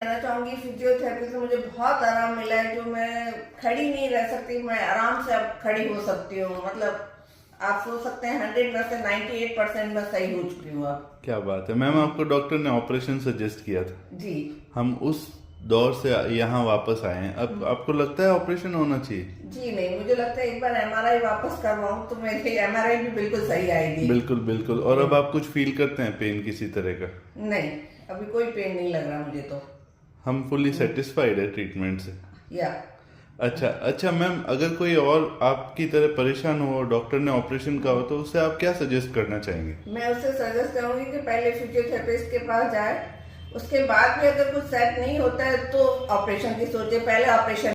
कहना चाहूंगी फिजियोथेरेपी से मुझे बहुत आराम मिला है। जो मैं खड़ी नहीं रह सकती, मैं आराम से अब खड़ी हो सकती हूँ। मतलब आप सोच सकते हैं 100 में से 98% में सही हो चुकी हूँ अब। क्या बात है मैम, आपको डॉक्टर ने ऑपरेशन सजेस्ट किया था। जी। हम उस दौर से यहाँ वापस आए हैं। अब आपको लगता है ऑपरेशन होना चाहिए? जी नहीं, मुझे लगता है एक बार एमआरआई वापस करवाऊँ तो मेरी एमआरआई भी बिल्कुल सही आएगी। बिल्कुल बिल्कुल। और अब आप कुछ फील करते हैं पेन किसी तरह का? नहीं, अभी कोई पेन नहीं लग रहा मुझे तो। हम फुली सेटिस्फाइड है ट्रीटमेंट से। या अच्छा अच्छा मैम, अगर कोई और आपकी तरह परेशान हो, डॉक्टर ने ऑपरेशन का हो, तो उसे आप क्या सजेस्ट करना चाहेंगे? मैं उससे सजेस्ट करूंगी कि पहले फिजियोथेरेपिस्ट के पास जाए, उसके बाद भी अगर कुछ सेट नहीं होता है तो ऑपरेशन की सोचे। पहले ऑपरेशन